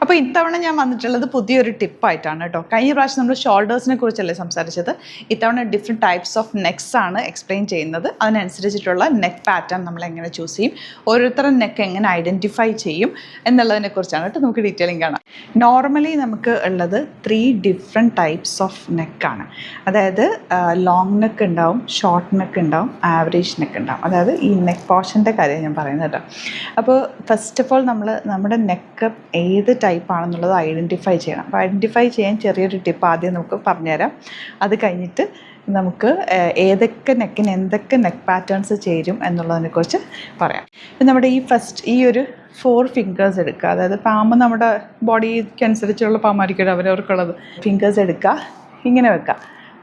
അപ്പോൾ ഇത്തവണ ഞാൻ വന്നിട്ടുള്ളത് പുതിയൊരു ടിപ്പായിട്ടാണ് കേട്ടോ. കഴിഞ്ഞ പ്രാവശ്യം നമ്മൾ ഷോൾഡേഴ്സിനെ കുറിച്ചല്ലേ സംസാരിച്ചത്. ഇത്തവണ ഡിഫറെൻറ്റ് ടൈപ്സ് ഓഫ് നെക്സ് ആണ് എക്സ്പ്ലെയിൻ ചെയ്യുന്നത്. അതിനനുസരിച്ചിട്ടുള്ള നെക്ക് പാറ്റേൺ നമ്മൾ എങ്ങനെ ചൂസ് ചെയ്യും, ഓരോരുത്തരുടെ നെക്ക് എങ്ങനെ ഐഡൻറ്റിഫൈ ചെയ്യും എന്നുള്ളതിനെ കുറിച്ചാണ് കേട്ടോ. നമുക്ക് ഡീറ്റെയിലിംഗ് കാണാം. നോർമലി നമുക്ക് ഉള്ളത് 3 ഡിഫറെൻറ്റ് ടൈപ്സ് ഓഫ് നെക്കാണ്. അതായത് ലോങ് നെക്ക് ഉണ്ടാവും, ഷോർട്ട് നെക്ക് ഉണ്ടാവും, ആവറേജ് നെക്ക് ഉണ്ടാവും. അതായത് ഈ നെക്ക് പോർഷൻ്റെ കാര്യം ഞാൻ പറയുന്നത് കേട്ടോ. അപ്പോൾ ഫസ്റ്റ് ഓഫ് ഓൾ നമ്മുടെ നെക്ക് ഏത് ടൈപ്പ് ആണെന്നുള്ളത് ഐഡൻറ്റിഫൈ ചെയ്യണം. അപ്പോൾ ഐഡൻറ്റിഫൈ ചെയ്യാൻ ചെറിയൊരു ടിപ്പ് ആദ്യം നമുക്ക് പറഞ്ഞുതരാം. അത് കഴിഞ്ഞിട്ട് നമുക്ക് ഏതൊക്കെ നെക്കിന് എന്തൊക്കെ നെക്ക് പാറ്റേൺസ് ചേരും എന്നുള്ളതിനെക്കുറിച്ച് പറയാം. ഇപ്പം നമ്മുടെ ഈ ഒരു 4 ഫിംഗേഴ്സ് എടുക്കുക. അതായത് പാമ്പ് നമ്മുടെ ബോഡിക്ക് അനുസരിച്ചുള്ള പാമ്പായിരിക്കും അവരവർക്കുള്ളത്. ഫിംഗേഴ്സ് എടുക്കുക, ഇങ്ങനെ വെക്കുക.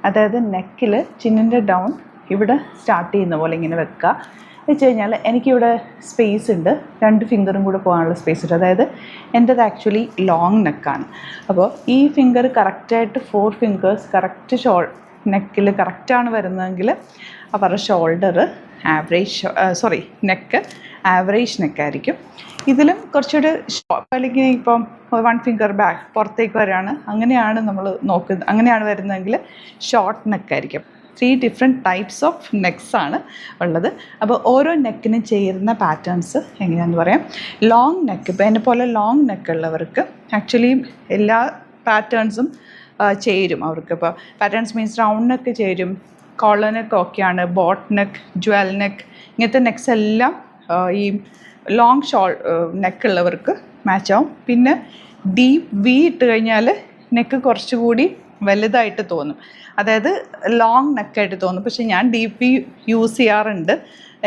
അതായത് നെക്കിൽ ചിന്നിൻ്റെ ഡൗൺ ഇവിടെ സ്റ്റാർട്ട് ചെയ്യുന്ന പോലെ ഇങ്ങനെ വെക്കുക. വെച്ച് കഴിഞ്ഞാൽ എനിക്കിവിടെ സ്പേസ് ഉണ്ട്, 2 ഫിംഗറും കൂടെ പോകാനുള്ള സ്പേസ് ഉണ്ട്. അതായത് എൻ്റെത് ആക്ച്വലി ലോങ് നെക്കാണ്. അപ്പോൾ ഈ ഫിംഗർ കറക്റ്റായിട്ട് 4 ഫിംഗേഴ്സ് കറക്റ്റ് നെക്കിൽ കറക്റ്റാണ് വരുന്നതെങ്കിൽ അവരുടെ ഷോൾഡർ നെക്ക് ആവറേജ് നെക്കായിരിക്കും. ഇതിലും കുറച്ചുകൂടി അല്ലെങ്കിൽ ഇപ്പം 1 ഫിംഗർ ബാക്ക് പുറത്തേക്ക് വരാണ്, അങ്ങനെയാണ് നമ്മൾ നോക്കുന്നത്, അങ്ങനെയാണ് വരുന്നതെങ്കിൽ ഷോർട്ട് നെക്കായിരിക്കും. 3 ഡിഫറെൻറ്റ് ടൈപ്സ് ഓഫ് നെക്സ് ആണ് ഉള്ളത്. അപ്പോൾ ഓരോ നെക്കിനും ചേരുന്ന പാറ്റേൺസ് എങ്ങനെയാണെന്ന് പറയാം. ലോങ് നെക്ക്, ഇപ്പോൾ എന്നെ പോലെ ലോങ് നെക്ക് ഉള്ളവർക്ക് ആക്ച്വലി എല്ലാ പാറ്റേൺസും ചേരും അവർക്ക്. ഇപ്പോൾ പാറ്റേൺസ് മീൻസ് റൗണ്ട് നെക്ക് ചേരും, കോളർ നെക്ക് ഓക്കെയാണ്, ബോട്ട് നെക്ക്, ജ്വൽ നെക്ക്, ഇങ്ങനത്തെ നെക്സ് എല്ലാം ഈ ലോങ് നെക്ക് ഉള്ളവർക്ക് മാച്ചാവും. പിന്നെ ഡീപ്പ് വി ഇട്ട് കഴിഞ്ഞാൽ നെക്ക് കുറച്ചുകൂടി വലുതായിട്ട് തോന്നും, അതായത് ലോങ് നെക്കായിട്ട് തോന്നും. പക്ഷേ ഞാൻ ഡീപ്പ് വി യൂസ് ചെയ്യാറുണ്ട്,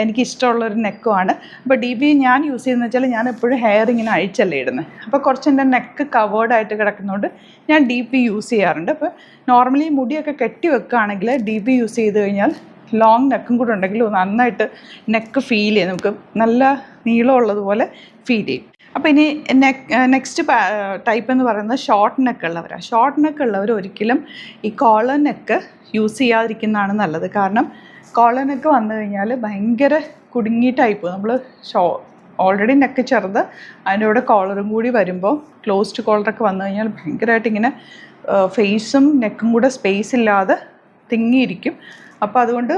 എനിക്കിഷ്ടമുള്ളൊരു നെക്കുമാണ്. അപ്പോൾ ഡീപ്പ് വി ഞാൻ യൂസ് ചെയ്യുന്നത് വെച്ചാൽ ഞാൻ എപ്പോഴും ഹെയർ ഇങ്ങനെ അഴിച്ചല്ലേ ഇടുന്നത്. അപ്പോൾ കുറച്ച് എൻ്റെ നെക്ക് കവേർഡായിട്ട് കിടക്കുന്നതുകൊണ്ട് ഞാൻ ഡീപ്പ് വി യൂസ് ചെയ്യാറുണ്ട്. അപ്പോൾ നോർമലി മുടിയൊക്കെ കെട്ടി വെക്കുകയാണെങ്കിൽ ഡീപ്പ് വി യൂസ് ചെയ്ത് കഴിഞ്ഞാൽ ലോങ് നെക്കും കൂടെ ഉണ്ടെങ്കിൽ നന്നായിട്ട് നെക്ക് ഫീൽ ചെയ്യും, നമുക്ക് നല്ല നീളമുള്ളതുപോലെ ഫീൽ ചെയ്യും. അപ്പോൾ ഇനി നെക്സ്റ്റ് ടൈപ്പ് എന്ന് പറയുന്നത് ഷോർട്ട് നെക്ക് ഉള്ളവരാണ്. ഷോർട്ട് നെക്ക് ഉള്ളവർ ഒരിക്കലും ഈ കോളർ നെക്ക് യൂസ് ചെയ്യാതിരിക്കുന്നതാണ് നല്ലത്. കാരണം കോളർ നെക്ക് വന്നു കഴിഞ്ഞാൽ ഭയങ്കര കുടുങ്ങിയിട്ടായിപ്പോൾ നമ്മൾ ഓൾറെഡി നെക്ക് ചെറുത്, അതിൻ്റെ കൂടെ കോളറും കൂടി വരുമ്പോൾ ക്ലോസ്ഡ് കോളറൊക്കെ വന്നു കഴിഞ്ഞാൽ ഭയങ്കരമായിട്ട് ഇങ്ങനെ ഫേസും നെക്കും കൂടെ സ്പേസ് ഇല്ലാതെ തിങ്ങിയിരിക്കും. അപ്പോൾ അതുകൊണ്ട്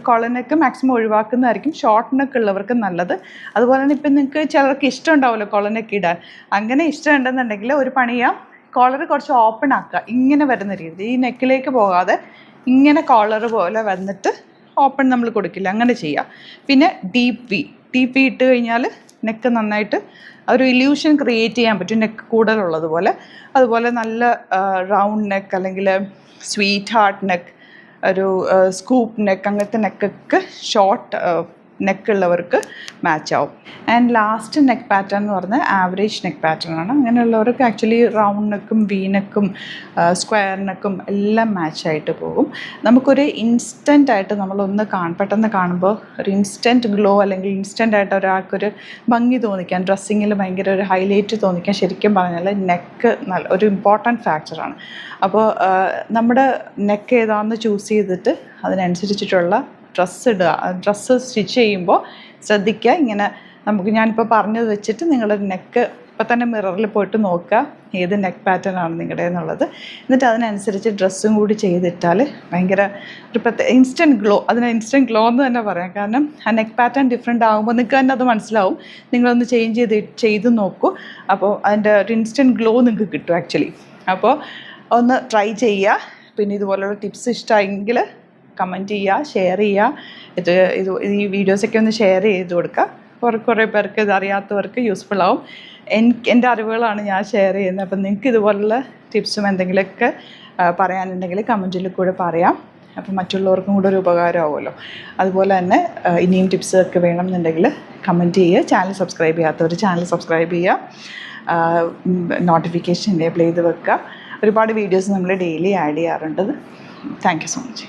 കോളർ നെക്ക് മാക്സിമം ഒഴിവാക്കുന്നതായിരിക്കും ഷോർട്ട് നെക്ക് ഉള്ളവർക്ക് നല്ലത്. അതുപോലെ തന്നെ ഇപ്പം നിങ്ങൾക്ക് ചിലർക്ക് ഇഷ്ടം ഉണ്ടാവുമല്ലോ കോളർ നെക്ക് ഇടാൻ. അങ്ങനെ ഇഷ്ടം ഉണ്ടെന്നുണ്ടെങ്കിൽ ഒരു പണിയാം, കോളർ കുറച്ച് ഓപ്പൺ ആക്കുക, ഇങ്ങനെ വരുന്ന രീതി, ഈ നെക്കിലേക്ക് പോകാതെ ഇങ്ങനെ കോളർ പോലെ വന്നിട്ട് ഓപ്പൺ നമ്മൾ കൊടുക്കില്ല, അങ്ങനെ ചെയ്യുക. പിന്നെ ഡീപ്പ് വി ഇട്ട് കഴിഞ്ഞാൽ നെക്ക് നന്നായിട്ട് ഒരു ഇല്യൂഷൻ ക്രിയേറ്റ് ചെയ്യാൻ പറ്റും, നെക്ക് കൂടുതലുള്ളതുപോലെ. അതുപോലെ നല്ല റൗണ്ട് നെക്ക് അല്ലെങ്കിൽ സ്വീറ്റ് ഹാർട്ട് നെക്ക്, ഒരു സ്കൂപ്പ് നെക്ക്, അങ്ങനത്തെ നെക്കൊക്കെ ഷോർട്ട് നെക്കുള്ളവർക്ക് മാച്ചാവും. ആൻഡ് ലാസ്റ്റ് നെക്ക് പാറ്റേൺ എന്ന് പറഞ്ഞാൽ ആവറേജ് നെക്ക് പാറ്റേൺ ആണ്. അങ്ങനെയുള്ളവർക്ക് ആക്ച്വലി റൗണ്ട് നെക്കും വി നെക്കും സ്ക്വയർ നെക്കും എല്ലാം മാച്ചായിട്ട് പോകും. നമുക്കൊരു ഇൻസ്റ്റൻ്റായിട്ട് നമ്മളൊന്ന് പെട്ടെന്ന് കാണുമ്പോൾ ഒരു ഇൻസ്റ്റൻറ്റ് ഗ്ലോ അല്ലെങ്കിൽ ഇൻസ്റ്റൻ്റായിട്ട് ഒരാൾക്കൊരു ഭംഗി തോന്നിക്കാൻ, ഡ്രസ്സിങ്ങിൽ ഭയങ്കര ഒരു ഹൈലൈറ്റ് തോന്നിക്കാൻ ശരിക്കും പറഞ്ഞാൽ നെക്ക് ഒരു ഇമ്പോർട്ടൻറ്റ് ഫാക്ടറാണ്. അപ്പോൾ നമ്മുടെ നെക്ക് ഏതാണെന്ന് ചൂസ് ചെയ്തിട്ട് അതിനനുസരിച്ചിട്ടുള്ള ഡ്രസ്സ് സ്റ്റിച്ച് ചെയ്യുമ്പോൾ ശ്രദ്ധിക്കുക. ഇങ്ങനെ ഞാനിപ്പോൾ പറഞ്ഞത് വെച്ചിട്ട് നിങ്ങളുടെ നെക്ക് ഇപ്പം തന്നെ മിററിൽ പോയിട്ട് നോക്കുക ഏത് നെക്ക് പാറ്റേൺ ആണ് നിങ്ങളുടെ എന്നുള്ളത്. എന്നിട്ട് അതിനനുസരിച്ച് ഡ്രസ്സും കൂടി ചെയ്തിട്ടാൽ ഭയങ്കര ഒരു ഇൻസ്റ്റൻറ്റ് ഗ്ലോ, ഇൻസ്റ്റൻറ്റ് ഗ്ലോ എന്ന് തന്നെ പറയാം. കാരണം ആ നെക്ക് പാറ്റേൺ ഡിഫറെൻ്റ് ആകുമ്പോൾ നിങ്ങൾക്ക് തന്നെ അത് മനസ്സിലാവും. നിങ്ങളൊന്ന് ചെയ്ത് നോക്കൂ. അപ്പോൾ അതിൻ്റെ ഒരു ഇൻസ്റ്റൻറ്റ് ഗ്ലോ നിങ്ങൾക്ക് കിട്ടും ആക്ച്വലി. അപ്പോൾ ഒന്ന് ട്രൈ ചെയ്യുക. പിന്നെ ഇതുപോലുള്ള ടിപ്സ് ഇഷ്ടമായെങ്കിൽ കമൻറ്റ് ചെയ്യുക, ഷെയർ ചെയ്യുക. ഈ വീഡിയോസൊക്കെ ഒന്ന് ഷെയർ ചെയ്ത് കൊടുക്കുക. കുറേ പേർക്ക് ഇതറിയാത്തവർക്ക് യൂസ്ഫുൾ ആവും. എൻ്റെ അറിവുകളാണ് ഞാൻ ഷെയർ ചെയ്യുന്നത്. അപ്പം നിങ്ങൾക്ക് ഇതുപോലുള്ള ടിപ്സും എന്തെങ്കിലുമൊക്കെ പറയാനുണ്ടെങ്കിൽ കമൻറ്റിൽ കൂടെ പറയാം. അപ്പം മറ്റുള്ളവർക്കും കൂടെ ഒരു ഉപകാരമാവുമല്ലോ. അതുപോലെ തന്നെ ഇനിയും ടിപ്സൊക്കെ വേണമെന്നുണ്ടെങ്കിൽ കമൻറ്റ് ചെയ്യുക. ചാനൽ സബ്സ്ക്രൈബ് ചെയ്യാത്തവർ ചാനൽ സബ്സ്ക്രൈബ് ചെയ്യുക, നോട്ടിഫിക്കേഷൻ എനേബിൾ ചെയ്ത് വെക്കുക. ഒരുപാട് വീഡിയോസ് നമ്മൾ ഡെയിലി ആഡ് ചെയ്യാറുണ്ട്. Thank you so much.